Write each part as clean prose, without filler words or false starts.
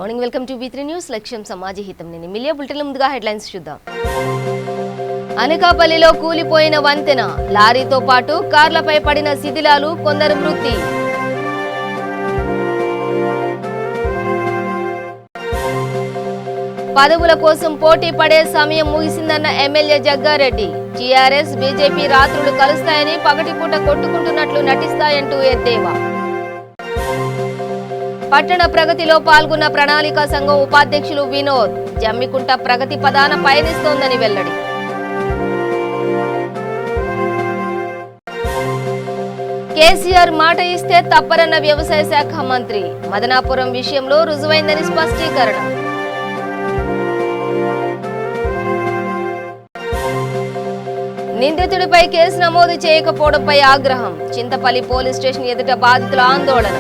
Morning welcome to V3 news. లక్ష్యం సమాజ హితం. నేను మిలియా బులెటిన్ల ముందుగా హెడ్లైన్స్ చూద్దాం. అనకాపల్లిలో కూలిపోయిన వంతెన, లారీతో పాటు కార్లపై పడిన శిథిలాలు, కొందరు మృతి. పదవుల కోసం పోటీ పడే సమయం ముగిసిందన్న ఎమ్మెల్యే జగ్గారెడ్డి. టీఆర్ఎస్ బీజేపీ రాత్రులు కలుస్తాయని పగటిపూట కొట్టుకుంటున్నట్లు నటిస్తాయంటూ ఎద్దేవా. పట్టణ ప్రగతిలో పాల్గొన్న ప్రణాళికా సంఘం ఉపాధ్యక్షులు వినోద్. జమ్మికుంట ప్రగతి పదాన పయనిస్తోందని వెల్లడి. కేసీఆర్ మాట ఇస్తే తప్పరన్న వ్యవసాయ శాఖ మంత్రి. మదనాపురం విషయంలో రుజువైందని స్పష్టీకరణ. నిందితుడిపై కేసు నమోదు చేయకపోవడంపై ఆగ్రహం. చింతపల్లి పోలీస్ స్టేషన్ ఎదుట బాధితుల ఆందోళన.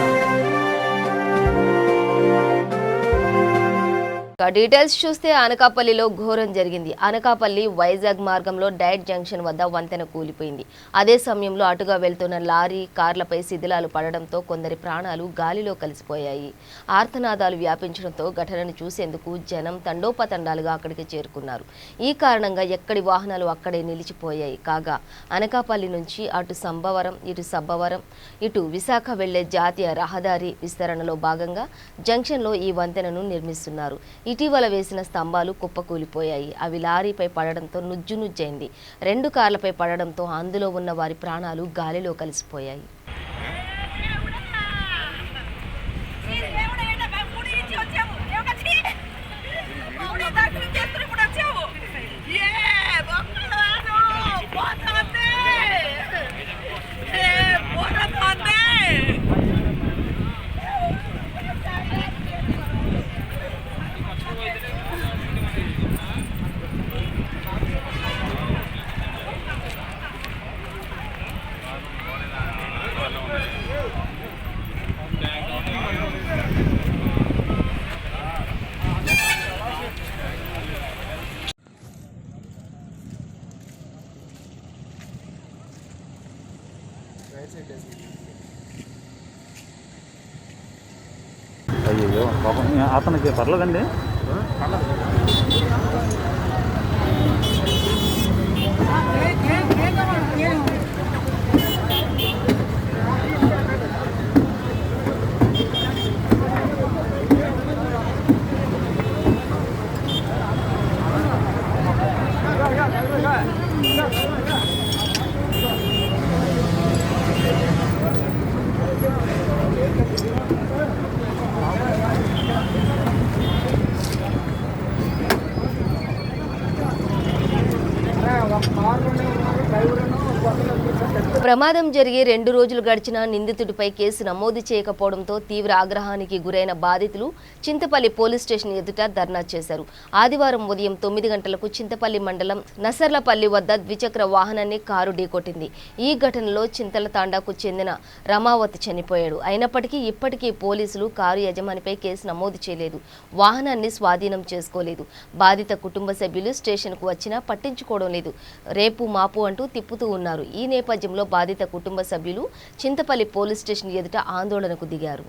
డీటెయిల్స్ చూస్తే అనకాపల్లిలో ఘోరం జరిగింది. అనకాపల్లి వైజాగ్ మార్గంలో డైట్ జంక్షన్ వద్ద వంతెన కూలిపోయింది. అదే సమయంలో అటుగా వెళ్తున్న లారీ, కార్లపై శిథిలాలు పడడంతో కొందరి ప్రాణాలు గాలిలో కలిసిపోయాయి. ఆర్తనాదాలు వ్యాపించడంతో ఘటనను చూసేందుకు జనం తండోపతండాలుగా అక్కడికి చేరుకున్నారు. ఈ కారణంగా ఎక్కడి వాహనాలు అక్కడే నిలిచిపోయాయి. కాగా అనకాపల్లి నుంచి అటు సంబవరం, ఇటు సబ్బవరం, ఇటు విశాఖ వెళ్లే జాతీయ రహదారి విస్తరణలో భాగంగా జంక్షన్లో ఈ వంతెనను నిర్మిస్తున్నారు. ఇటీవల వేసిన స్తంభాలు కుప్పకూలిపోయాయి. అవి లారీపై పడడంతో నుజ్జునుజ్జైంది. 2 కార్లపై పడడంతో అందులో ఉన్న వారి ప్రాణాలు గాలిలో కలిసిపోయాయి. అయ్యో పాపం అతనికి పర్లేదండి. ప్రమాదం జరిగి 2 రోజులు గడిచినా నిందితుడిపై కేసు నమోదు చేయకపోవడంతో తీవ్ర ఆగ్రహానికి గురైన బాధితులు చింతపల్లి పోలీస్ స్టేషన్ ఎదుట ధర్నా చేశారు. ఆదివారం ఉదయం 9 గంటలకు చింతపల్లి మండలం నసర్లపల్లి వద్ద ద్విచక్ర వాహనాన్ని కారు ఢీకొట్టింది. ఈ ఘటనలో చింతల తాండాకు చెందిన రమావతి చనిపోయాడు. అయినప్పటికీ ఇప్పటికీ పోలీసులు కారు యజమానిపై కేసు నమోదు చేయలేదు. వాహనాన్ని స్వాధీనం చేసుకోలేదు. బాధిత కుటుంబ సభ్యులు స్టేషన్కు వచ్చినా పట్టించుకోవడం లేదు. రేపు మాపు అంటూ తిప్పుతూ ఉన్నారు. ఈ నేపథ్యంలో బాధిత కుటుంబ సభ్యులు చింతపల్లి పోలీస్ స్టేషన్ ఎదుట ఆందోళనకు దిగారు.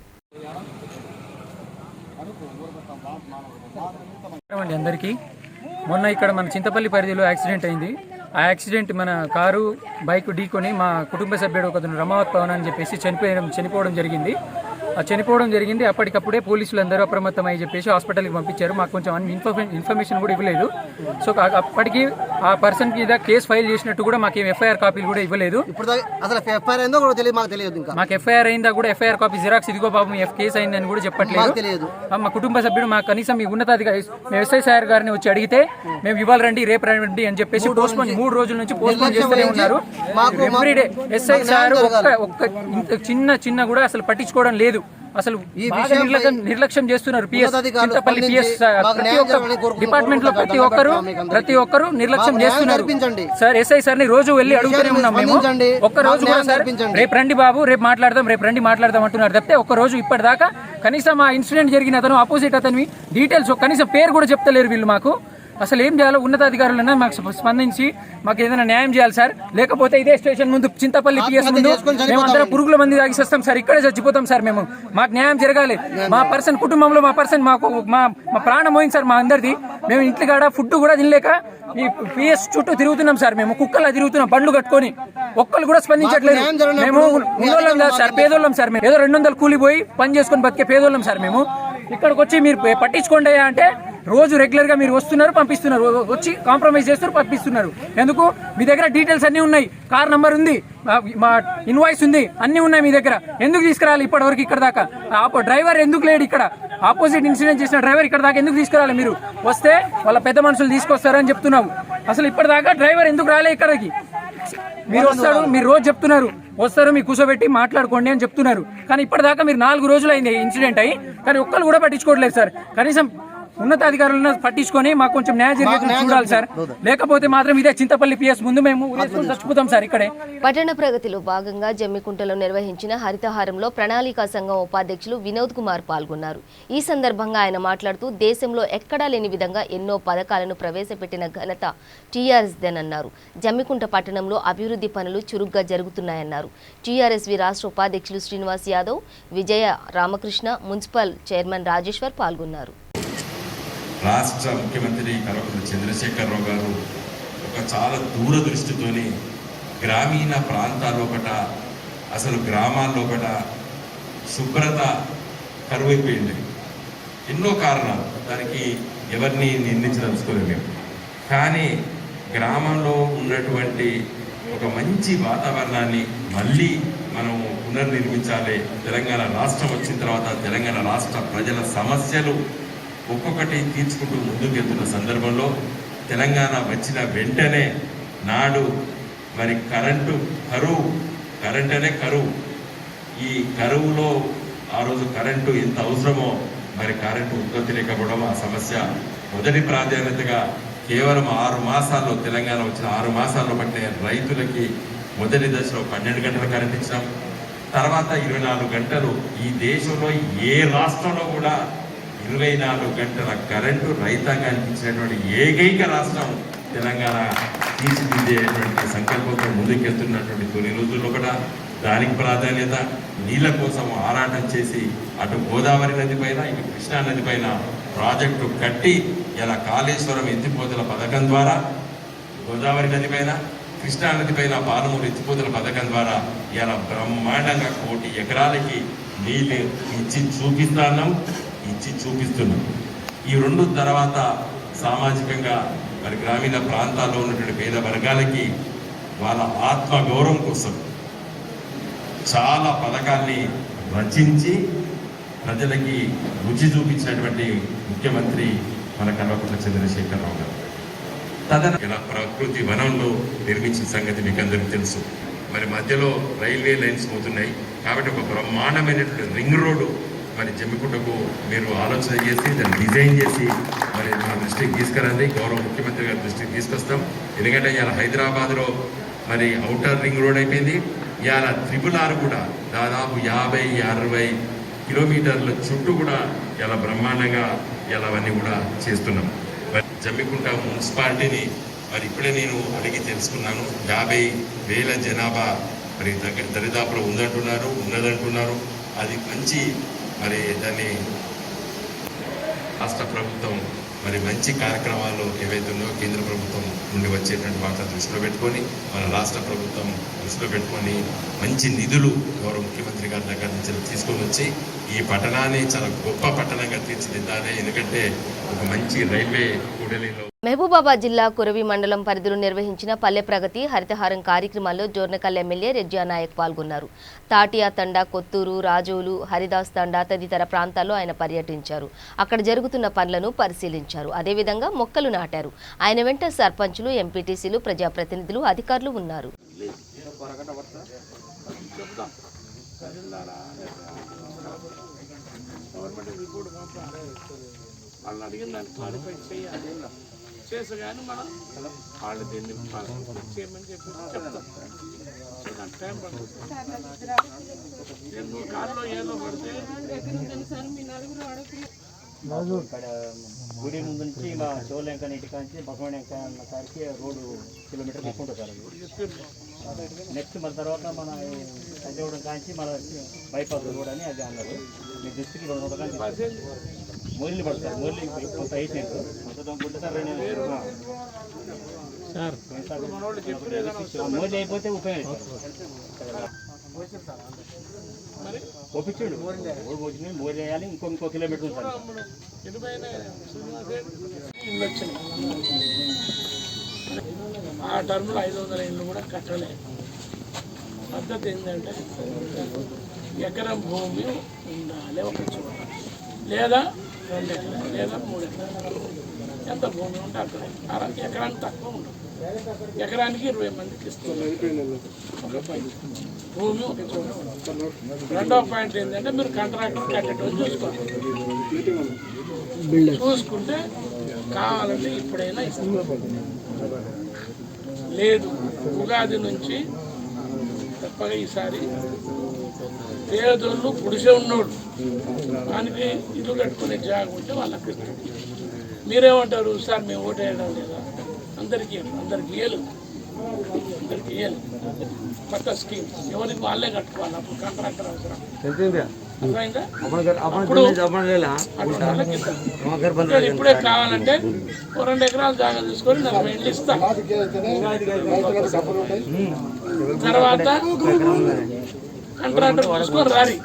అందరికీ మొన్న ఇక్కడ మన చింతపల్లి పరిధిలో యాక్సిడెంట్ అయింది. ఆ యాక్సిడెంట్ మన కారు బైక్ ఢీకొని మా కుటుంబ సభ్యుడు ఒకతను రమావత్ పవన్ అని చెప్పేసి చనిపోవడం జరిగింది. అప్పటికప్పుడే పోలీసులు అందరూ అప్రమత్తమై చెప్పేసి హాస్పిటల్కి పంపించారు. మాకు కొంచెం ఇన్ఫర్మేషన్ కూడా ఇవ్వలేదు. సో అప్పటికి ఆ పర్సన్ మీద కేసు ఫైల్ చేసినట్టు కూడా మాకు ఎఫ్ఐఆర్ కాపీలు కూడా ఇవ్వలేదు. మాకు ఎఫ్ఐఆర్ అయిందా కూడా ఎఫ్ఐఆర్ కాపీ జిరాక్స్ ఇదిగో బాబు కేసు అయిందని కూడా చెప్పట్లేదు. మా కుటుంబ సభ్యుడు మాకు కనీసం ఈ ఉన్నతాధికారి ఎస్ఐ సార్ గారిని వచ్చి అడిగితే మేము ఇవాళ రండి రేపు రండి అని చెప్పేసి పోస్ట్పోన్ 3 రోజుల నుంచి పోస్ట్పోన్ చేస్తూనే ఉన్నారు. ఎవ్రీడే ఎస్ఐ సార్ ఒక్క చిన్న కూడా అసలు పట్టించుకోవడం లేదు. అసలు నిర్లక్ష్యం చేస్తున్నారు. చింతపల్లి పిఎస్ ప్రతి ఒక్క డిపార్ట్మెంట్ లో ప్రతి ఒక్కరు నిర్లక్ష్యం చేస్తున్నారు. సార్ ఎస్ఐ సార్ ని రోజు వెళ్ళి అడుగుతూనే ఉన్నాం. మేము ఒక్క రోజు కూడా సార్ రేపు రండి బాబు రేపు మాట్లాడదాం అంటున్నారు తప్పితే ఒక్క రోజు ఇప్పటిదాకా కనీసం ఆ ఇన్సిడెంట్ జరిగిన అతను ఆపోజిట్ అతని డీటెయిల్స్ కనీసం పేరు కూడా చెప్తలేరు వీళ్ళు మాకు. అసలు ఏం చేయాలో ఉన్నతాధికారులన్నా మాకు స్పందించి మాకు ఏదైనా న్యాయం చేయాలి సార్. లేకపోతే ఇదే స్టేషన్ ముందు చింతపల్లి పిఎస్ ముందు మేమందరం పురుగుల మంది తాగిస్తాం సార్. ఇక్కడే చచ్చిపోతాం సార్. మాకు న్యాయం జరగాలి. మా పర్సన్ కుటుంబంలో మాకు మా ప్రాణం పోయింది సార్. మా అందరిది మేము ఇంట్లో కాడ ఫుడ్ కూడా తినలేక ఈ పిఎస్ చుట్టూ తిరుగుతున్నాం సార్. మేము కుక్కలా తిరుగుతున్నాం బండ్లు కట్టుకొని. ఒక్కరు కూడా స్పందించట్లేదు. మేము ఉన్నోళ్ళం కాదు సార్, పేదోళ్ళం సార్. మేము ఏదో 200 కూలిపోయి పని చేసుకొని బతికే పేదోళ్ళం సార్. మేము ఇక్కడికి వచ్చి మీరు పట్టించుకోండి అంటే రోజు రెగ్యులర్ గా మీరు వస్తున్నారు, పంపిస్తున్నారు, వచ్చి కాంప్రమైజ్ చేస్తారు, పంపిస్తున్నారు. ఎందుకు? మీ దగ్గర డీటెయిల్స్ అన్ని ఉన్నాయి, కార్ నంబర్ ఉంది, మా ఇన్వాయిస్ ఉంది, అన్ని ఉన్నాయి మీ దగ్గర. ఎందుకు తీసుకురాలి ఇప్పటి వరకు ఇక్కడ దాకా? డ్రైవర్ ఎందుకు లేడు ఇక్కడ? ఆపోజిట్ ఇన్సిడెంట్ చేసిన డ్రైవర్ ఇక్కడ దాకా ఎందుకు తీసుకురాలి? మీరు వస్తే వాళ్ళ పెద్ద మనుషులు తీసుకొస్తారని చెప్తున్నావు. అసలు ఇప్పటిదాకా డ్రైవర్ ఎందుకు రాలే ఇక్కడికి? మీరు వస్తాడు, మీరు రోజు చెప్తున్నారు వస్తారు, మీ కూర్చోబెట్టి మాట్లాడుకోండి అని చెప్తున్నారు. కానీ ఇప్పటిదాకా మీరు 4 రోజులు అయింది ఇన్సిడెంట్ అయ్యి, కానీ ఒక్కరు కూడా పట్టించుకోవట్లేదు సార్. కనీసం ఉన్నతాధికారులను పట్టించుకొని మాకు కొంచెం న్యాయ జరిగేది చూడాలి సార్. లేకపోతే మాత్రం ఇదే చింతపల్లి పిఎస్ ముందు మేము చచ్చిపోతాం సార్ ఇక్కడే. పట్టణ ప్రగతిలో భాగంగా జమ్మికుంటలో నిర్వహించిన హరితహారంలో ప్రణాళికా సంఘం ఉపాధ్యక్షులు వినోద్ కుమార్ పాల్గొన్నారు. ఈ సందర్భంగా ఆయన మాట్లాడుతూ దేశంలో ఎక్కడా లేని విధంగా ఎన్నో పథకాలను ప్రవేశపెట్టిన ఘనత టీఆర్ఎస్దేనన్నారు. జమ్మికుంట పట్టణంలో అభివృద్ధి పనులు చురుగ్గా జరుగుతున్నాయన్నారు. టీఆర్ఎస్వి రాష్ట్ర ఉపాధ్యక్షులు శ్రీనివాస్ యాదవ్, విజయ రామకృష్ణ, మున్సిపల్ చైర్మన్ రాజేశ్వర్ పాల్గొన్నారు. రాష్ట్ర ముఖ్యమంత్రి కల్వకుంట్ల చంద్రశేఖరరావు గారు ఒక చాలా దూరదృష్టితోని గ్రామీణ ప్రాంతాల్లోపట, అసలు గ్రామాల్లోపట శుభ్రత కరువైపోయింది. ఎన్నో కారణాలు, దానికి ఎవరిని నిందించదలుచుకోలేము మేము. కానీ గ్రామంలో ఉన్నటువంటి ఒక మంచి వాతావరణాన్ని మళ్ళీ మనం పునర్నిర్మించాలి. తెలంగాణ రాష్ట్రం వచ్చిన తర్వాత తెలంగాణ రాష్ట్ర ప్రజల సమస్యలు ఒక్కొక్కటి తీర్చుకుంటూ ముందుకెళ్తున్న సందర్భంలో తెలంగాణ వచ్చిన వెంటనే నాడు మరి కరెంటనే కరువు. ఈ కరువులో ఆ రోజు కరెంటు ఎంత అవసరమో మరి కరెంటు ఉత్పత్తి లేకపోవడం ఆ సమస్య మొదటి ప్రాధాన్యతగా కేవలం 6 మాసాల్లో, తెలంగాణ వచ్చిన 6 మాసాల్లో పట్టిన రైతులకి మొదటి దశలో 12 గంటల కరెంట్ ఇచ్చినాం. తర్వాత 24 గంటలు. ఈ దేశంలో ఏ రాష్ట్రంలో కూడా 24 గంటల కరెంటు రైతాంగానికి ఇచ్చినటువంటి ఏకైక రాష్ట్రం తెలంగాణ. తీర్చిదిద్దేటువంటి సంకల్పంతో ముందుకెళ్తున్నటువంటి తొలి రోజుల్లో కూడా దానికి ప్రాధాన్యత. నీళ్ల కోసం ఆరాటం చేసి అటు గోదావరి నది పైన, ఇటు కృష్ణా నది పైన ప్రాజెక్టు కట్టి ఇలా కాళేశ్వరం ఎత్తిపోతల పథకం ద్వారా గోదావరి నది పైన, కృష్ణా నది పైన పాలమూరు ఎత్తిపోతల పథకం ద్వారా ఇలా బ్రహ్మాండంగా 1 కోటి ఎకరాలకి నీళ్ళు ఇచ్చి చూపిస్తున్నాం. ఈ 2 తర్వాత సామాజికంగా మరి గ్రామీణ ప్రాంతాల్లో ఉన్నటువంటి పేద వర్గాలకి వాళ్ళ ఆత్మగౌరవం కోసం చాలా పథకాల్ని రచించి ప్రజలకి రుచి చూపించినటువంటి ముఖ్యమంత్రి మన కల్వకుంట్ల చంద్రశేఖరరావు గారు. ఇలా ప్రకృతి వనంలో నిర్మించిన సంగతి మీకు అందరికీ తెలుసు. మరి మధ్యలో రైల్వే లైన్స్ పోతున్నాయి కాబట్టి ఒక బ్రహ్మాండమైనటువంటి రింగ్ రోడ్డు మరి జమ్మికుంటకు మీరు ఆలోచన చేసి దాన్ని డిజైన్ చేసి మరి మా దృష్టికి తీసుకురండి. గౌరవ ముఖ్యమంత్రి గారి దృష్టికి తీసుకొస్తాం. ఎందుకంటే ఇవాళ హైదరాబాద్లో మరి ఔటర్ రింగ్ రోడ్ అయిపోయింది. ఇవాళ RRR కూడా దాదాపు 50-60 కిలోమీటర్ల చుట్టూ కూడా ఇలా బ్రహ్మాండంగా ఇలా అవన్నీ కూడా చేస్తున్నాం. మరి జమ్మికుంట మున్సిపాలిటీని మరి ఇప్పుడే నేను అడిగి తెలుసుకున్నాను. 50,000 జనాభా మరి దరిదాపులో ఉన్నదంటున్నారు. అది మంచి మరి దాన్ని రాష్ట్ర ప్రభుత్వం మరి మంచి కార్యక్రమాలు ఏవైతే ఉన్నాయో కేంద్ర ప్రభుత్వం నుండి వచ్చేటువంటి వాటిని దృష్టిలో పెట్టుకొని మన రాష్ట్ర ప్రభుత్వం దృష్టిలో పెట్టుకొని మంచి నిధులు గౌరవ ముఖ్యమంత్రి గారి దగ్గర నుంచి తీసుకొని వచ్చి ఈ పట్టణాన్ని చాలా గొప్ప పట్టణంగా తీర్చిదిద్దాలి. ఎందుకంటే ఒక మంచి రైల్వే కూడలిలో మహబూబాబాద్ జిల్లా కురవి మండలం పరిధిలో నిర్వహించిన పల్లె ప్రగతి హరితహారం కార్యక్రమాల్లో జోర్నకల్ ఎమ్మెల్యే రెజ్జా నాయక్ పాల్గొన్నారు. తాటియా తండా, కొత్తూరు, రాజోలు, హరిదాస్ తండా తదితర ప్రాంతాల్లో ఆయన పర్యటించారు. అక్కడ జరుగుతున్న పనులను పరిశీలించారు. అదేవిధంగా మొక్కలు నాటారు. ఆయన వెంట సర్పంచులు, ఎంపీటీసీలు, ప్రజాప్రతినిధులు, అధికారులు ఉన్నారు. చేసి కానీ మనం వాళ్ళు దీన్ని చేయమని చెప్పి చెప్తాం. నాకు టైం పడుతుంది. నేను కారులో ఏదో పడితే ఇక్కడ గుడి ముందు నుంచి మా చోళ్ళంక నీటి కాంచి బసవణ్యంక అన్న కాడికి రోడ్డు కిలోమీటర్ ఎక్కువ ఉంటుంది సార్ అది. నెక్స్ట్ మన తర్వాత మన సంజయగూడెం కాంచి మన బైపాస్ రోడ్ అని అది అన్నారు. మీ దృష్టికి 200 కాంచి మొయిలు పడతారు. మొయిలు కొంత వేసేంటారు మొయిలు అయిపోతే ఉపయోగించారు ఒప్పించాడు. మోర్ చేయాలి. ఇంకో కిలోమీటర్ ఉంది సార్. ఆ టర్మ్లో 500 ఇళ్ళు కూడా కట్టలేదు. పద్ధతి ఏంటంటే ఎకరం భూమి ఉండాలి ఒక చోట, లేదా 2 ఎకరాలు లేదా 3 ఎకరాలు, ఎంత భూమి ఉంటే అక్కడ. ఎకరానికి తక్కువ ఉండదు. ఎకరానికి 20 మందికి ఇస్తున్నారు ఒక పాయింట్. భూమి ఒక చోట ఉంటుంది. రెండవ పాయింట్ ఏంటంటే మీరు కాంట్రాక్టర్ కట్టేటోళ్ళు చూసుకోవాలి. చూసుకుంటే కావాలంటే ఇప్పుడైనా ఇస్తారు. లేదు ఉగాది నుంచి తప్పగా ఈసారి పేదోళ్ళు గుడిసె ఉన్నోడు దానికి ఇల్లు కట్టుకునే జాగ ఉంటే వాళ్ళకి ఇస్తారు. మీరేమంటారు సార్ మేము ఓటేయడం లేదా? అందరికీ ఏలు కొత్త స్కీమ్ ఎవరికి వాళ్ళే కట్టుకోవాలి. అప్పుడు కాంట్రాక్టర్ అవసరం ఇప్పుడే కావాలంటే 2 ఎకరాలు జాగా తీసుకొని 40 ఇళ్ళు ఇస్తా. తర్వాత కాంట్రాక్టర్ చూసుకొని రారి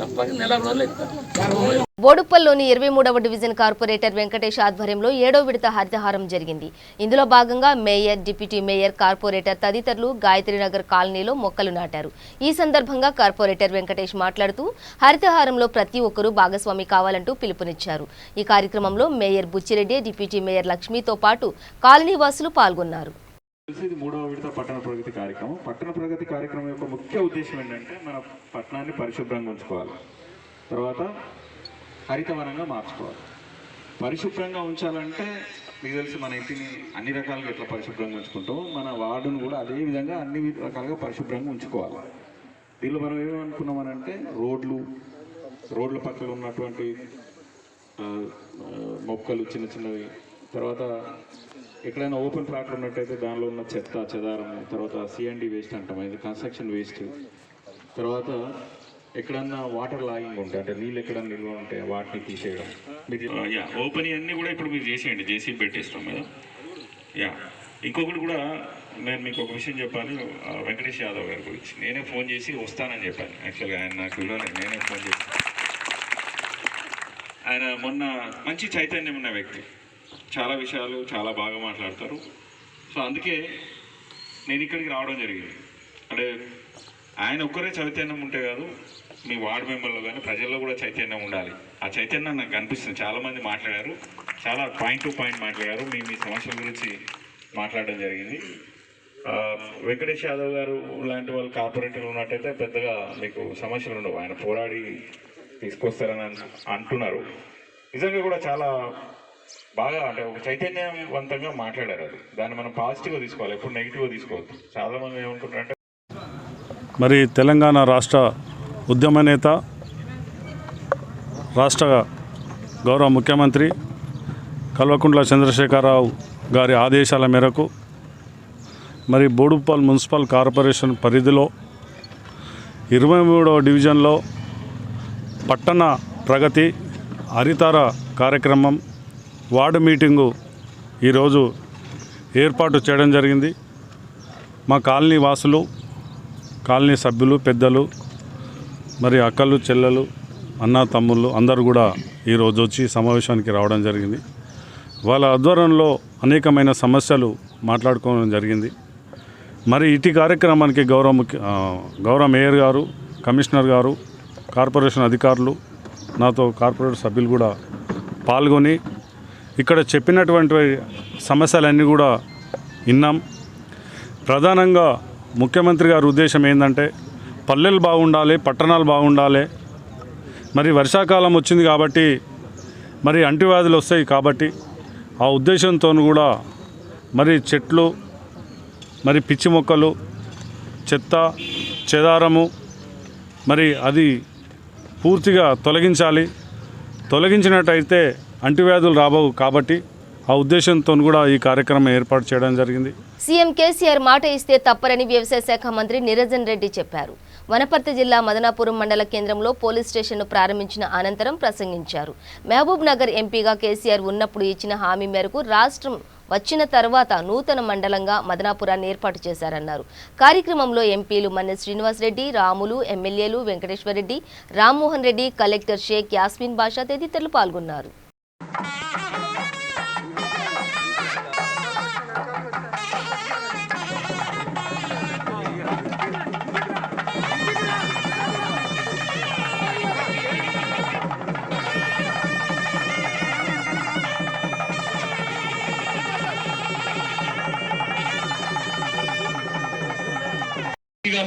తప్పక 4 రోజులు ఇస్తారు. బోడుప్పల్లోని 23వ డివిజన్ కార్పొరేటర్ వెంకటేష్ ఆధ్వర్యంలో 7వ విడత హరితహారం జరిగింది. ఇందులో భాగంగా మేయర్, డిప్యూటీ మేయర్, కార్పొరేటర్ తదితరులు గాయత్రీనగర్ కాలనీలో మొక్కలు నాటారు. ఈ సందర్భంగా కార్పొరేటర్ వెంకటేష్ మాట్లాడుతూ హరితహారంలో ప్రతి ఒక్కరూ భాగస్వామి కావాలంటూ పిలుపునిచ్చారు. ఈ కార్యక్రమంలో మేయర్ బుచ్చిరెడ్డి, డిప్యూటీ మేయర్ లక్ష్మితో పాటు కాలనీ వాసులు పాల్గొన్నారు. ఇది 3వ విడత పట్టణ ప్రగతి కార్యక్రమం. పట్టణ ప్రగతి కార్యక్రమం యొక్క ముఖ్య ఉద్దేశం ఏంటంటే మన పట్టణాన్ని పరిశుభ్రంగా ఉంచుకోవాలి, తర్వాత హరితవనంగా మార్చుకోవాలి. పరిశుభ్రంగా ఉంచాలంటే మీకు తెలిసి మన ఇంటిని అన్ని రకాలుగా ఎట్లా పరిశుభ్రంగా ఉంచుకుంటామో మన వార్డును కూడా అదే విధంగా అన్ని రకాలుగా పరిశుభ్రంగా ఉంచుకోవాలి. దీనిలో మనం ఏమనుకున్నామనంటే రోడ్ల పక్కన ఉన్నటువంటి మొక్కలు చిన్న చిన్నవి, తర్వాత ఎక్కడైనా ఓపెన్ ప్లాట్లు ఉన్నట్టయితే దానిలో ఉన్న చెత్త చెదారము, తర్వాత C&D వేస్ట్ అంటాం, ఇది కన్స్ట్రక్షన్ వేస్ట్, తర్వాత ఎక్కడన్నా వాటర్ లాగింగ్ ఉంటే అంటే నీళ్ళు ఎక్కడన్నా నిల్వ ఉంటే వాటిని తీసేయడం. మీరు ఓపెన్ అన్నీ కూడా ఇప్పుడు మీరు చేసేయండి, జేసీ పెట్టేస్తాం కదా. ఇంకొకటి కూడా నేను మీకు ఒక విషయం చెప్పాను. వెంకటేష్ యాదవ్ గారి గురించి నేనే ఫోన్ చేసి వస్తానని చెప్పాను. యాక్చువల్గా ఆయన నాకు విలువలేదు, నేనే ఫోన్ చేసి. ఆయన మొన్న మంచి చైతన్యం ఉన్న వ్యక్తి, చాలా విషయాలు చాలా బాగా మాట్లాడతారు. సో అందుకే నేను ఇక్కడికి రావడం జరిగింది. అంటే ఆయన ఒక్కరే చైతన్యం ఉంటే కాదు, మీ వార్డు మెంబర్లో కానీ ప్రజల్లో కూడా చైతన్యం ఉండాలి. ఆ చైతన్యం నాకు కనిపిస్తుంది. చాలామంది మాట్లాడారు, చాలా పాయింట్ టు పాయింట్ మాట్లాడారు, మీ సమస్యల గురించి మాట్లాడడం జరిగింది. వెంకటేష్ యాదవ్ గారు లాంటి వాళ్ళు కార్పొరేటర్లు ఉన్నట్టయితే పెద్దగా మీకు సమస్యలు ఉండవు, ఆయన పోరాడి తీసుకొస్తారని అంటున్నారు. నిజంగా కూడా చాలా బాగా అంటే ఒక చైతన్యవంతంగా మాట్లాడారు. అది దాన్ని మనం పాజిటివ్గా తీసుకోవాలి, ఎప్పుడు నెగిటివ్గా తీసుకోవద్దు. చాలామంది ఏమనుకుంటారంటే మరి తెలంగాణ రాష్ట్ర ఉద్యమ నేత, రాష్ట్ర గౌరవ ముఖ్యమంత్రి కల్వకుంట్ల చంద్రశేఖరరావు గారి ఆదేశాల మేరకు మరి బోడుప్పల్ మున్సిపల్ కార్పొరేషన్ పరిధిలో 23వ డివిజన్లో పట్టణ ప్రగతి హరితార కార్యక్రమం వార్డు మీటింగు ఈరోజు ఏర్పాటు చేయడం జరిగింది. మా కాలనీ వాసులు, కాలనీ సభ్యులు, పెద్దలు, మరి అక్కలు, చెల్లెలు, అన్న, తమ్ముళ్ళు అందరూ కూడా ఈరోజు వచ్చి సమావేశానికి రావడం జరిగింది. వాళ్ళ ఆధ్వర్యంలో అనేకమైన సమస్యలు మాట్లాడుకోవడం జరిగింది. మరి ఇటు కార్యక్రమానికి గౌరవ మేయర్ గారు, కమిషనర్ గారు, కార్పొరేషన్ అధికారులు, నాతో కార్పొరేటర్ సభ్యులు కూడా పాల్గొని ఇక్కడ చెప్పినటువంటి సమస్యలన్నీ కూడా విన్నాం. ప్రధానంగా ముఖ్యమంత్రి గారి ఉద్దేశం ఏంటంటే పల్లెలు బాగుండాలి, పట్టణాలు బాగుండాలి. మరి వర్షాకాలం వచ్చింది కాబట్టి మరి అంటువ్యాధులు వస్తాయి కాబట్టి ఆ ఉద్దేశంతో కూడా మరి చెట్లు, మరి పిచ్చి మొక్కలు, చెత్త చెదారము మరి అది పూర్తిగా తొలగించాలి. తొలగించినట్టయితే అంటువ్యాధులు రాబోవు కాబట్టి ఆ ఉద్దేశంతో కూడా ఈ కార్యక్రమం ఏర్పాటు చేయడం జరిగింది. సీఎం కేసీఆర్ మాట ఇస్తే తప్పరని వ్యవసాయ శాఖ మంత్రి నిరంజన్ రెడ్డి చెప్పారు. వనపర్తి జిల్లా మదనాపురం మండల కేంద్రంలో పోలీస్ స్టేషన్ను ప్రారంభించిన అనంతరం ప్రసంగించారు. మహబూబ్ నగర్ ఎంపీగా కేసీఆర్ ఉన్నప్పుడు ఇచ్చిన హామీ మేరకు రాష్ట్రం వచ్చిన తర్వాత నూతన మండలంగా మదనాపురాన్ని ఏర్పాటు చేశారన్నారు. కార్యక్రమంలో ఎంపీలు మన్నె శ్రీనివాసరెడ్డి, రాములు, ఎమ్మెల్యేలు వెంకటేశ్వరరెడ్డి, రామ్మోహన్ రెడ్డి, కలెక్టర్ షేక్ యాస్మిన్ బాషా తదితరులు పాల్గొన్నారు.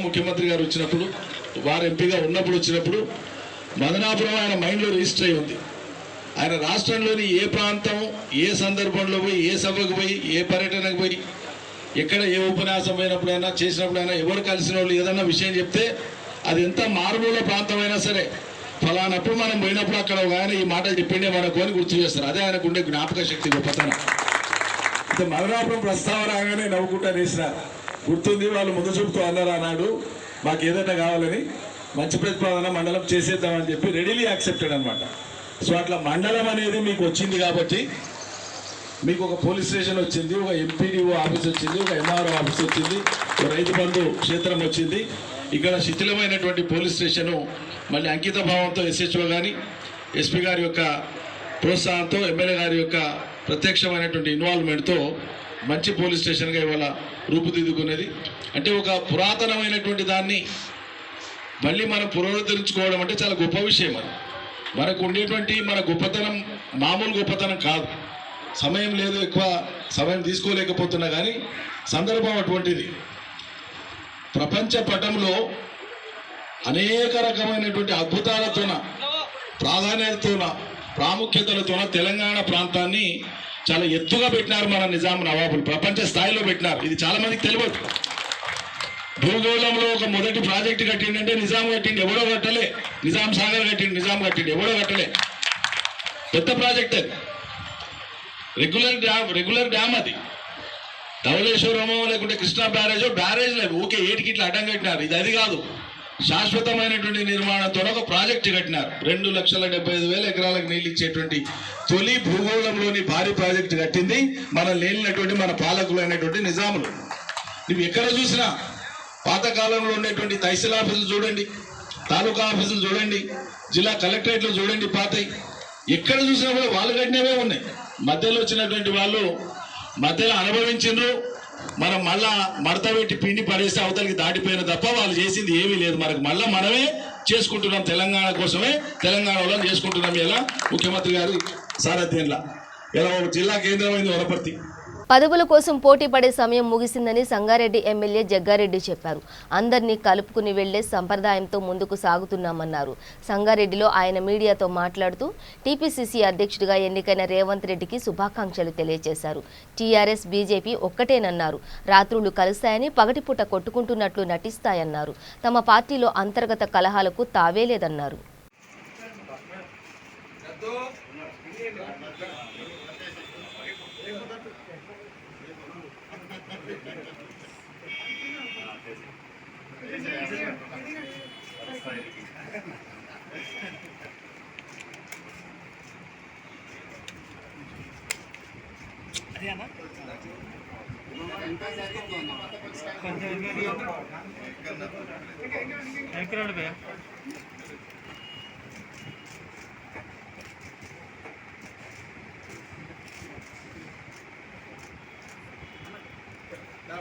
ముఖ్యమంత్రి గారు వచ్చినప్పుడు, వారు ఎంపీగా ఉన్నప్పుడు వచ్చినప్పుడు మదనాపురం ఆయన మైండ్లో రిజిస్టర్ అయి ఉంది. ఆయన రాష్ట్రంలోని ఏ ప్రాంతం, ఏ సందర్భంలో పోయి, ఏ సభకు పోయి, ఏ పర్యటనకు పోయి, ఎక్కడ ఏ ఉపన్యాసం పోయినప్పుడైనా చేసినప్పుడైనా ఎవరు కలిసిన వాళ్ళు ఏదన్నా విషయం చెప్తే అది ఎంత మారుమూల ప్రాంతమైనా సరే ఫలానప్పుడు మనం పోయినప్పుడు అక్కడ ఆయన ఈ మాట చెప్పిండే మనకు అని గుర్తు చేస్తారు. అదే ఆయనకు ఉండే జ్ఞాపక శక్తి గొప్పతనం. అయితే మదనాపురం ప్రస్తావన రాగానే నవ్వుకుంటా వేసినారు. గుర్తుంది, వాళ్ళు ముందు చూపుతూ అన్నారు ఆనాడు మాకు ఏదైనా కావాలని, మంచి ప్రతిపాదన మండలం చేసేద్దామని చెప్పి రెడీలీ యాక్సెప్టెడ్ అనమాట. సో అట్లా మండలం అనేది మీకు వచ్చింది కాబట్టి మీకు ఒక పోలీస్ స్టేషన్ వచ్చింది, ఒక ఎంపీడీఓ ఆఫీస్ వచ్చింది, ఒక ఎంఆర్ఓ ఆఫీస్ వచ్చింది, ఒక రైతు బంధు క్షేత్రం వచ్చింది. ఇక్కడ శిథిలమైనటువంటి పోలీస్ స్టేషను మళ్ళీ అంకిత భావంతో ఎస్హెచ్ఓ కానీ ఎస్పీ గారి యొక్క ప్రోత్సాహంతో, ఎమ్మెల్యే గారి యొక్క ప్రత్యక్షమైనటువంటి ఇన్వాల్వ్మెంట్తో మంచి పోలీస్ స్టేషన్గా ఇవాళ రూపుదిద్దుకునేది. అంటే ఒక పురాతనమైనటువంటి దాన్ని మళ్ళీ మనం పునరుద్ధరించుకోవడం అంటే చాలా గొప్ప విషయం. అది మనకు ఉండేటువంటి మన గొప్పతనం మామూలు గొప్పతనం కాదు. సమయం లేదు, ఎక్కువ సమయం తీసుకోలేకపోతున్నా కానీ సందర్భం అటువంటిది. ప్రపంచ పటంలో అనేక రకమైనటువంటి అద్భుతాలతోన, ప్రాధాన్యతతోన, ప్రాముఖ్యతలతోన తెలంగాణ ప్రాంతాన్ని చాలా ఎత్తుగా పెట్టినారు మన నిజాం నవాబులు. ప్రపంచ స్థాయిలో పెట్టినారు. ఇది చాలా మందికి తెలియదు. భూగోళంలో ఒక మొదటి ప్రాజెక్టు కట్టిండంటే నిజాం కట్టిండి, ఎవడో కట్టలే. నిజాం సాగర్ కట్టిండి, నిజాం కట్టిండి, ఎవడో కట్టలే. పెద్ద ప్రాజెక్ట్ అది. రెగ్యులర్ డ్యామ్ అది. ధవళేశ్వరమో లేకుంటే కృష్ణా బ్యారేజ్ లేదు, ఊకే ఏటికి ఇట్లా అడ్డం కట్టినారు. ఇది అది కాదు, శాశ్వతమైనటువంటి నిర్మాణంతో ఒక ప్రాజెక్టు కట్టినారు. 2,75,000 ఎకరాలకు నీళ్ళు ఇచ్చేటువంటి తొలి భూగోళంలోని భారీ ప్రాజెక్టు కట్టింది మన లేనినటువంటి మన పాలకులు అయినటువంటి నిజాములు. నువ్వు ఎక్కడ చూసినా పాతకాలంలో ఉండేటువంటి తహసీల్ ఆఫీసులు చూడండి, తాలూకా ఆఫీసులు చూడండి, జిల్లా కలెక్టరేట్లు చూడండి, పాతయి ఎక్కడ చూసినా కూడా వాళ్ళు కట్టినవే ఉన్నాయి. మధ్యలో వచ్చినటువంటి వాళ్ళు మధ్యలో అనుభవించిండ్రు. మనం మళ్ళా మడత పెట్టి పిండి పడేస్తే అవతలికి దాటిపోయిన తప్ప వాళ్ళు చేసింది ఏమీ లేదు. మనకు మనమే చేసుకుంటున్నాం. తెలంగాణ కోసమే తెలంగాణలో చేసుకుంటున్నాం. ఇలా ముఖ్యమంత్రి గారి సారథ్యంలో ఇలా ఒక జిల్లా కేంద్రమైంది వనపర్తి. పదవుల కోసం పోటీ పడే సమయం ముగిసిందని సంగారెడ్డి ఎమ్మెల్యే జగ్గారెడ్డి చెప్పారు. అందరినీ కలుపుకుని వెళ్లే సంప్రదాయంతో ముందుకు సాగుతున్నామన్నారు. సంగారెడ్డిలో ఆయన మీడియాతో మాట్లాడుతూ టీపీసీసీ అధ్యక్షుడిగా ఎన్నికైన రేవంత్ రెడ్డికి శుభాకాంక్షలు తెలియజేశారు. టీఆర్ఎస్, బీజేపీ ఒక్కటేనన్నారు. రాత్రులు కలుస్తాయని, పగటిపూట కొట్టుకుంటున్నట్లు నటిస్తాయన్నారు. తమ పార్టీలో అంతర్గత కలహాలకు తావే లేదన్నారు.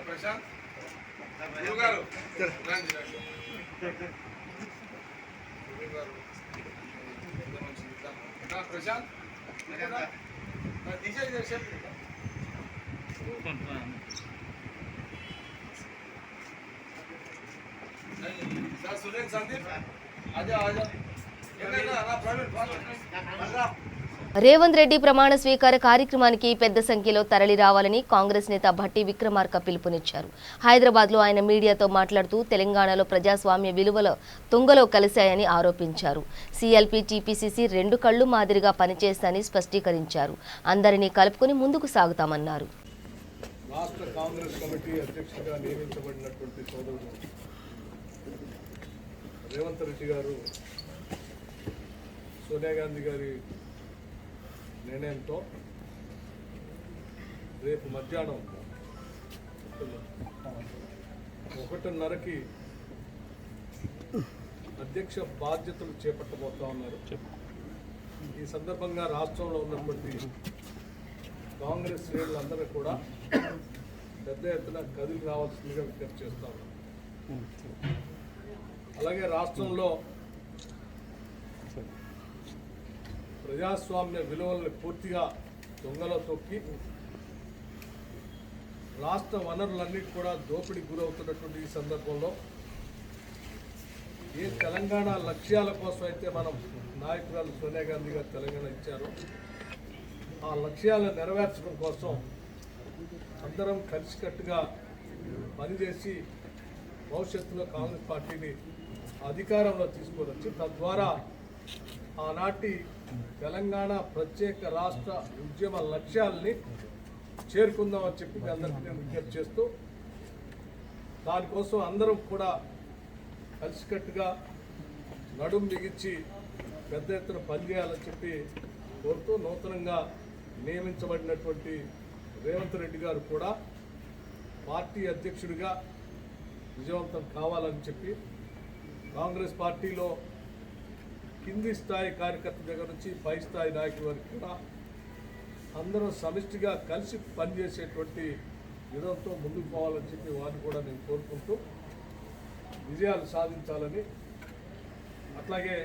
ప్రశాంత్ सुनील संदीप आजा आजा प्रवीण రేవంత్ రెడ్డి ప్రమాణ స్వీకార కార్యక్రమానికి పెద్ద సంఖ్యలో తరలి రావాలని కాంగ్రెస్ నేత భట్టి విక్రమార్క పిలుపునిచ్చారు. హైదరాబాద్లో ఆయన మీడియాతో మాట్లాడుతూ తెలంగాణలో ప్రజాస్వామ్య విలువలు తుంగలో కలిశాయని ఆరోపించారు. సీఎల్పీ టీపీసీసీ రెండు కళ్ళు మాదిరిగా పనిచేస్తానని స్పష్టీకరించారు. అందరినీ కలుపుకొని ముందుకు సాగుతామన్నారు. రాష్ట్ర కాంగ్రెస్ కమిటీ అధ్యక్షుడిగా నియమించబడినటువంటి సోదరుడు రేవంత్ రెడ్డి గారు సోనియా గాంధీ గారి నిర్ణయంతో రేపు మధ్యాహ్నం 1:30కి అధ్యక్ష బాధ్యతలు చేపట్టబోతా ఉన్నారు. ఈ సందర్భంగా రాష్ట్రంలో ఉన్నటువంటి కాంగ్రెస్ శ్రేణులందరూ కూడా పెద్ద ఎత్తున కదిలి రావాల్సిందిగా విజ్ఞప్తి చేస్తా ఉన్నారు. అలాగే రాష్ట్రంలో ప్రజాస్వామ్య విలువలను పూర్తిగా దొంగలో తొక్కి రాష్ట్ర వనరులన్నిటి కూడా దోపిడీకి గురవుతున్నటువంటి ఈ సందర్భంలో ఏ తెలంగాణ లక్ష్యాల కోసం అయితే మనం నాయకురాలు సోనియా గాంధీ గారు తెలంగాణ ఇచ్చారో ఆ లక్ష్యాలను నెరవేర్చడం కోసం అందరం కలిసికట్టుగా పనిచేసి భవిష్యత్తులో కాంగ్రెస్ పార్టీని అధికారంలో తీసుకొచ్చి తద్వారా ఆనాటి తెలంగాణ ప్రత్యేక రాష్ట్ర ఉద్యమ లక్ష్యాలని చేరుకుందామని చెప్పి అందరికీ నేను విజ్ఞప్తి చేస్తూ దానికోసం అందరం కూడా కలిసికట్టుగా నడుం బిగించి పెద్ద ఎత్తున పనిచేయాలని చెప్పి కోరుతూ నూతనంగా నియమించబడినటువంటి రేవంత్ రెడ్డి గారు కూడా పార్టీ అధ్యక్షుడిగా విజయవంతం కావాలని చెప్పి కాంగ్రెస్ పార్టీలో కింది స్థాయి కార్యకర్త దగ్గర నుంచి పై స్థాయి నాయకుల వరకు కూడా అందరూ సమిష్టిగా కలిసి పనిచేసేటువంటి విధంతో ముందుకు పోవాలని చెప్పి వారిని కూడా నేను కోరుకుంటూ విజయాలు సాధించాలని అట్లాగే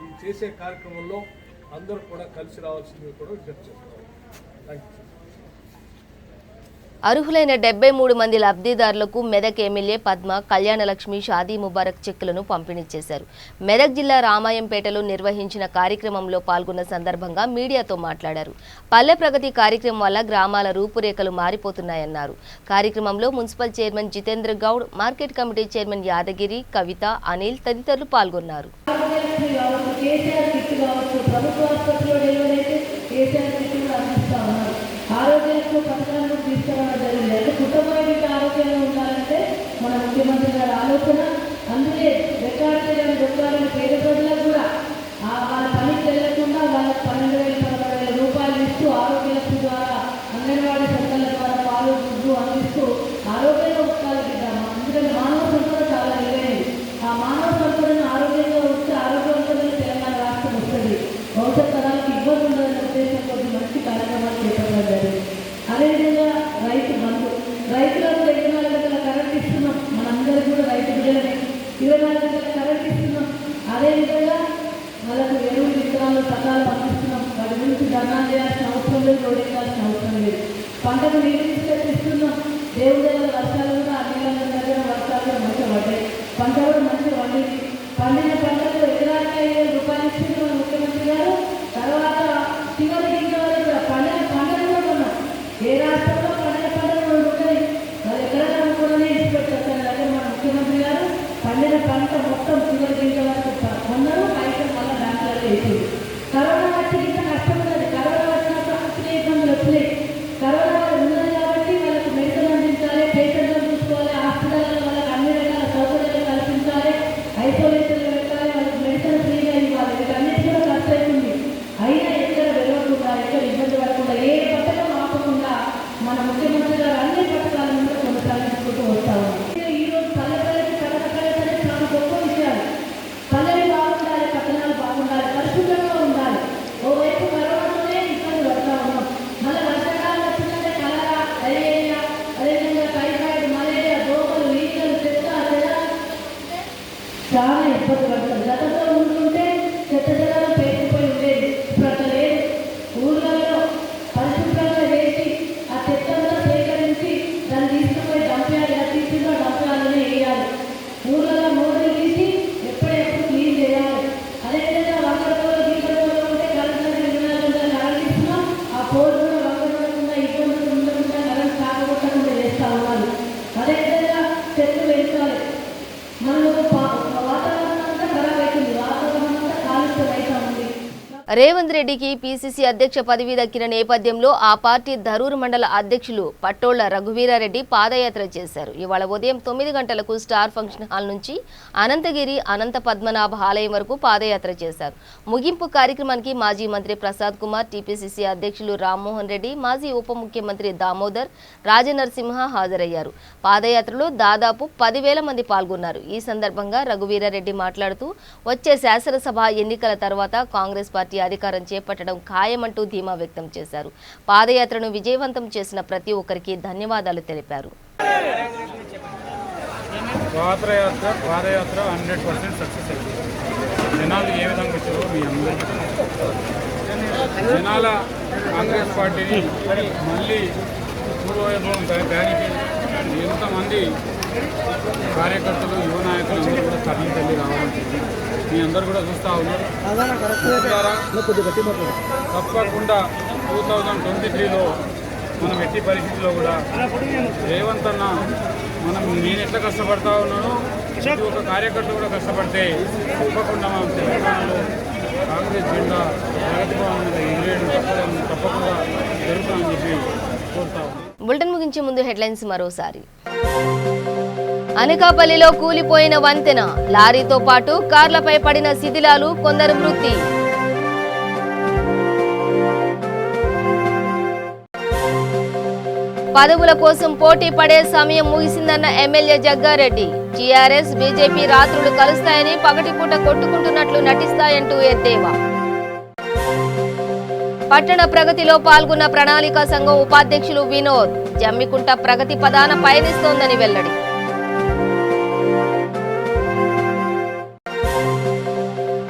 ఈ చేసే కార్యక్రమంలో అందరూ కూడా కలిసి రావాల్సిందిగా కూడా విజ్ఞప్తి చేస్తున్నాను. Thank you. అర్హులైన 73 మంది లబ్ధిదారులకు మెదక్ ఎమ్మెల్యే పద్మ కళ్యాణలక్ష్మి షాదీ ముబారక్ చెక్కులను పంపిణీ చేశారు. మెదక్ జిల్లా రామాయంపేటలో నిర్వహించిన కార్యక్రమంలో పాల్గొన్న సందర్భంగా మీడియాతో మాట్లాడారు. పల్లె ప్రగతి కార్యక్రమం వల్ల గ్రామాల రూపురేఖలు మారిపోతున్నాయన్నారు. కార్యక్రమంలో municipal chairman Jitendra Goud, market committee chairman Yadagiri, Kavitha, Anil తదితరులు పాల్గొన్నారు. ఆరోగ్యాలకు పథకాలను తీసుకురావడం జరిగింది. అంటే కుటుంబానికి ఆరోగ్యంగా ఉండాలంటే మన ముఖ్యమంత్రి గారి ఆలోచన. అందుకే రికార్డు చేయని దుఃఖాలను పేద ప్రజలకు కూడా వాళ్ళ పనికి వెళ్లకుండా వాళ్ళకి 12,000 రూపాయలు ఇస్తూ ఆరోగ్యలక్ష్మి ద్వారా అంగన్వాడీ సెంటర్ల ద్వారా పాలు గుడ్డు అందిస్తూ ఆరోగ్యంగా ఉండాలనిద్దాము. ఎందుకంటే మానవ సంపద చాలా విలువైనది. ఆ మానవ సంపదను ఆరోగ్యంగా ఉంటే ఆరోగ్యవంతమైన తెలంగాణ రాష్ట్రం వస్తుంది. భవిష్యత్ తరాలకు ఇబ్బంది ఉండాలనే ఉద్దేశంతో మంచి కార్యక్రమాలు చేపట్టడం జరిగింది. అదేవిధంగా రైతు బంధు, రైతులకు 24 గంటల కరెంట్ ఇస్తున్నాం. మనందరికీ కూడా రైతు బిడ్డలనే 24 గంటల కరెంట్ ఇస్తున్నాం. అదేవిధంగా వాళ్ళకు ఎరువులు విత్తనాలు పథకాలు పంపిస్తున్నాం. వాటి గురించి ధర్నాలు చేయాల్సిన అవసరం లేదు, రోడ్డెక్కాల్సిన అవసరం లేదు. పంటకు నీరు తీసుకొచ్చిస్తున్నాం. దేవుడి దగ్గర వర్షాలు కూడా అన్ని దగ్గర వర్షాలు కూడా మంచిగా పడ్డాయి. పంట కూడా మంచిగా పండింది. పండిన పంటకు ఎకరానికి 5,000 రూపాయలు ఇచ్చింది మన ముఖ్యమంత్రి గారు. తర్వాత చివరి గింజ వరకు కూడా పండిన పంటను కూడా కొన్నాం. ఏ రాష్ట్రంలో పండిన పంటలు ఉంటాయి, వాళ్ళు ఎక్కడైనా కూడా ఇచ్చిపెట్టారు. దగ్గర మన ముఖ్యమంత్రి గారు పండిన పంట మొత్తం చివరి గింజ వరకు కొన్నారు. పైసలు మళ్ళీ బ్యాంకులలో వేసింది. కరోనా వచ్చి ఇంత కష్టం ఉన్నది. కరోనా వచ్చినప్పుడు అన్ని ఇబ్బందులు వచ్చినాయి. కరోనా ఉన్నది కాబట్టి వాళ్ళకి మెడిసిన్ అందించాలి, పేషెంట్లను చూసుకోవాలి, హాస్పిటల్లో వాళ్ళకి అన్ని రకాల సౌకర్యాలు కల్పించాలి, ఐసోలేషన్లో పెట్టాలి, వాళ్ళకి మెడిసిన్ ఫ్రీగా ఇవ్వాలి. వీటన్నిటి కూడా ఖర్చు అవుతుంది. అయినా ఎక్కడ వెళ్ళకుండా, ఎక్కడ ఇబ్బంది పడకుండా, ఏ పథకం ఆపకుండా మన ముఖ్యమంత్రి గారు అన్ని పథకాలను కూడా కొనసాగించుకుంటూ వస్తాము. ఈరోజు పల్లె ప్రగతి చాలా గొప్ప విషయాలు. పల్లెలు బాగుండాలి, పట్టణాలు బాగుండాలి, పరిశుభ్రంగా ఉండాలి. రేవంత్ రెడ్డికి పీసీసీ అధ్యక్ష పదవి దక్కిన నేపథ్యంలో ఆ పార్టీ ధరూర్ మండల అధ్యక్షులు పట్టోళ్ల రఘువీరారెడ్డి పాదయాత్ర చేశారు. ఇవాళ ఉదయం 9 గంటలకు స్టార్ ఫంక్షన్ హాల్ నుంచి అనంతగిరి అనంత పద్మనాభ ఆలయం వరకు పాదయాత్ర చేశారు. ముగింపు కార్యక్రమానికి మాజీ మంత్రి ప్రసాద్ కుమార్, టీపీసీసీ అధ్యక్షులు రామ్మోహన్ రెడ్డి, మాజీ ఉప ముఖ్యమంత్రి దామోదర్ రాజనరసింహ హాజరయ్యారు. పాదయాత్రలో దాదాపు 10,000 మంది పాల్గొన్నారు. ఈ సందర్భంగా రఘువీరారెడ్డి మాట్లాడుతూ వచ్చే శాసనసభ ఎన్నికల తర్వాత కాంగ్రెస్ పార్టీ అధికారం చేపట్టడం ఖాయమంటూ ధీమా వ్యక్తం చేశారు. పాదయాత్రను విజయవంతం చేసిన ప్రతి ఒక్కరికి ధన్యవాదాలు తెలిపారు. పాదయాత్ర 100% సక్సెస్ అయింది. జనాలు ఏ విధంగా వచ్చారో మీ అందరికీ జనాల కాంగ్రెస్ పార్టీని మళ్ళీ పూర్వవైభవం తేడానికి ఎంతమంది కార్యకర్తలు, యువ నాయకులు అందరూ కూడా తరలించి రావడం మీ అందరూ కూడా చూస్తూ ఉన్నారు. తప్పకుండా 2023లో మనం ఎట్టి పరిస్థితుల్లో కూడా రేవంత్ అన్న నేను ఎట్లా కష్టపడతా ఉన్నానో ప్రతి ఒక్క కార్యకర్త కూడా కష్టపడితే తప్పకుండా మనం తెలంగాణలో కాంగ్రెస్ జెండా ప్రగతి భవన్ మీద ఎగిరేయడం తప్పకుండా జరుగుతామని చెప్పి కోరుతా ఉన్నాను. బులెటిన్ ముగించే ముందు హెడ్లైన్స్ మరోసారి. అనకాపల్లిలో కూలిపోయిన వంతెన, లారీతో పాటు కార్లపై పడిన శిథిలాలు, కొందరు మృతి. పదవుల కోసం పోటీ పడే సమయం ముగిసిందన్న ఎమ్మెల్యే జగ్గారెడ్డి. టీఆర్ఎస్, బీజేపీ రాత్రులు కలుస్తాయని పగటిపూట కొట్టుకుంటున్నట్లు నటిస్తాయంటూ ఎద్దేవా. పట్టణ ప్రగతిలో పాల్గొన్న ప్రణాళికా సంఘం ఉపాధ్యక్షులు వినోద్. జమ్మికుంట ప్రగతి పదాన పయనిస్తోందని వెల్లడి.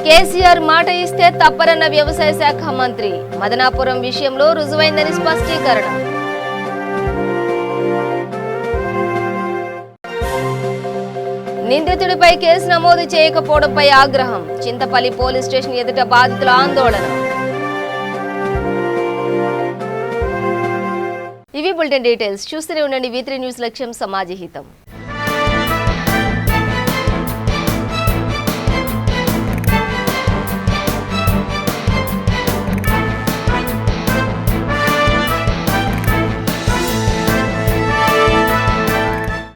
కేసీఆర్ మాట ఇస్తే తప్పరన్న వ్యవసాయ శాఖ మంత్రి. మదనాపురం విషయంలో రుజువైందని స్పష్టీకరణ. నిందితుడిపై కేసు నమోదు చేయకపోవడంపై ఆగ్రహం. చింతపల్లి పోలీస్ స్టేషన్ ఎదుట బాధితుల ఆందోళన. ఇవి బులెటిన్ డీటెయిల్స్. చూస్తూనే ఉండండి V3 న్యూస్, లక్ష్యం సమాజ హితం.